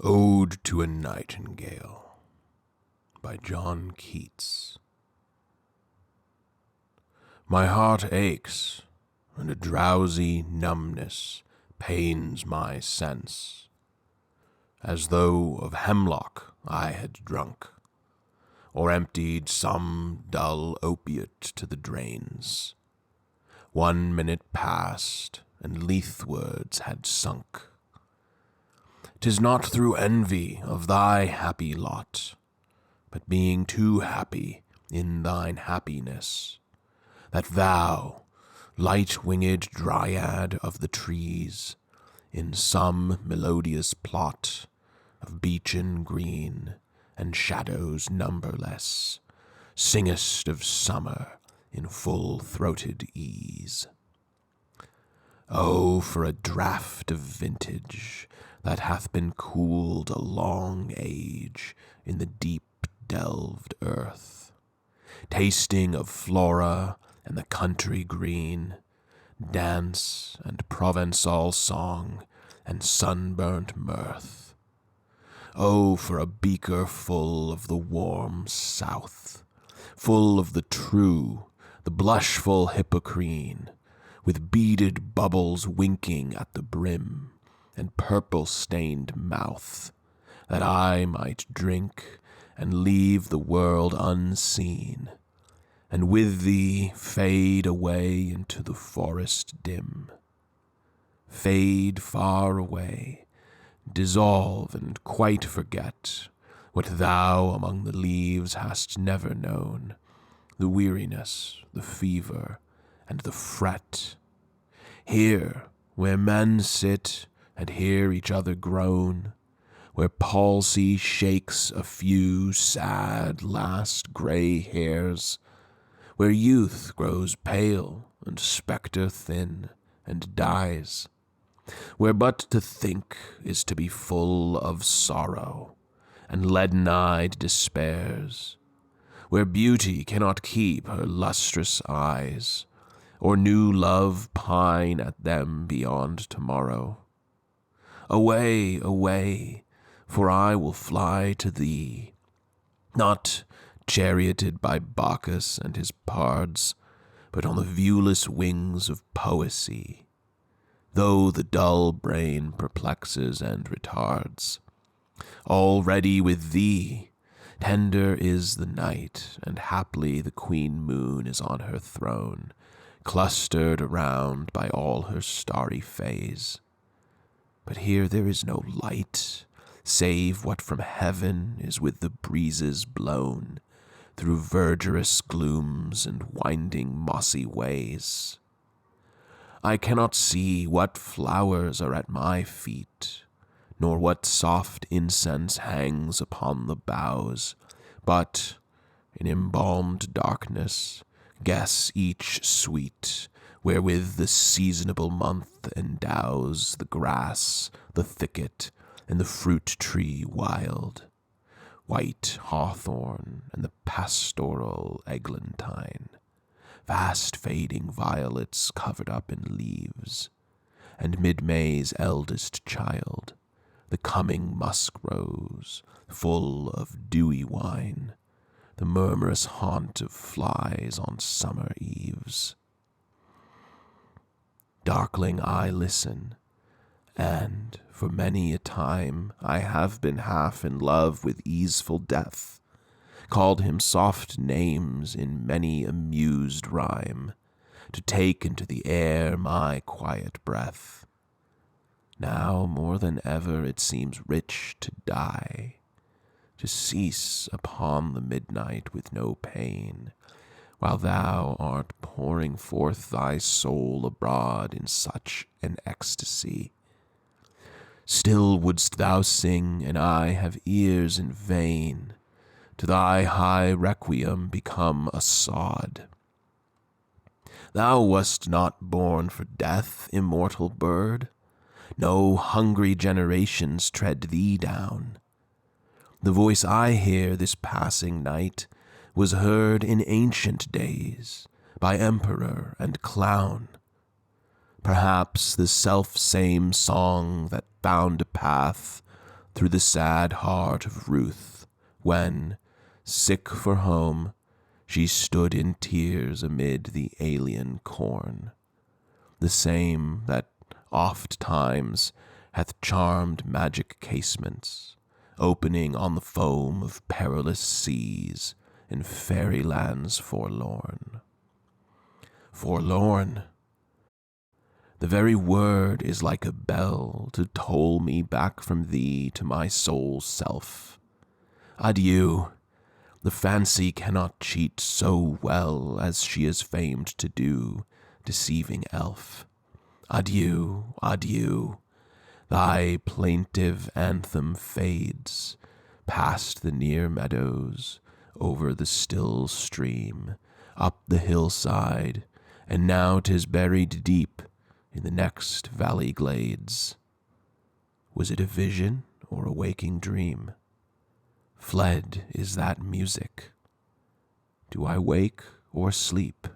Ode to a Nightingale by John Keats. My heart aches, and a drowsy numbness pains my sense, as though of hemlock I had drunk, or emptied some dull opiate to the drains. 1 minute passed, and leathwards had sunk. 'Tis not through envy of thy happy lot, but being too happy in thine happiness, that thou, light-winged dryad of the trees, in some melodious plot of beechen green and shadows numberless, singest of summer in full-throated ease. Oh, for a draught of vintage that hath been cooled a long age in the deep-delved earth, tasting of Flora and the country green, dance and Provençal song and sunburnt mirth. Oh, for a beaker full of the warm south, full of the true, the blushful Hippocrene, with beaded bubbles winking at the brim, and purple-stained mouth, that I might drink and leave the world unseen, and with thee fade away into the forest dim. Fade far away, dissolve and quite forget what thou among the leaves hast never known, the weariness, the fever, and the fret. Here, where men sit and hear each other groan, where palsy shakes a few sad last grey hairs, where youth grows pale and spectre thin and dies, where but to think is to be full of sorrow and leaden-eyed despairs, where beauty cannot keep her lustrous eyes, or new love pine at them beyond tomorrow. Away, away, for I will fly to thee, not charioted by Bacchus and his pards, but on the viewless wings of poesy, though the dull brain perplexes and retards. Already with thee, tender is the night, and haply the queen moon is on her throne, clustered around by all her starry fays. But here there is no light, save what from heaven is with the breezes blown, through verdurous glooms and winding mossy ways. I cannot see what flowers are at my feet, nor what soft incense hangs upon the boughs, but, in embalmed darkness, guess each sweet, wherewith the seasonable month endows the grass, the thicket, and the fruit-tree wild, white hawthorn and the pastoral eglantine, fast-fading violets covered up in leaves, and mid-May's eldest child, the coming musk-rose, full of dewy wine, the murmurous haunt of flies on summer eves. Darkling I listen, and for many a time I have been half in love with easeful death, called him soft names in many amused rhyme, to take into the air my quiet breath. Now more than ever it seems rich to die, to cease upon the midnight with no pain, while thou art pouring forth thy soul abroad in such an ecstasy. Still wouldst thou sing, and I have ears in vain, to thy high requiem become a sod. Thou wast not born for death, immortal bird. No hungry generations tread thee down. The voice I hear this passing night was heard in ancient days by emperor and clown. Perhaps the self-same song that found a path through the sad heart of Ruth, when, sick for home, she stood in tears amid the alien corn, the same that oft times hath charmed magic casements, opening on the foam of perilous seas in fairy lands forlorn. Forlorn! The very word is like a bell to toll me back from thee to my soul's self. Adieu! The fancy cannot cheat so well as she is famed to do, deceiving elf. Adieu, adieu! Thy plaintive anthem fades past the near meadows, over the still stream, up the hillside, and now 'tis buried deep in the next valley glades. Was it a vision or a waking dream? Fled is that music. Do I wake or sleep?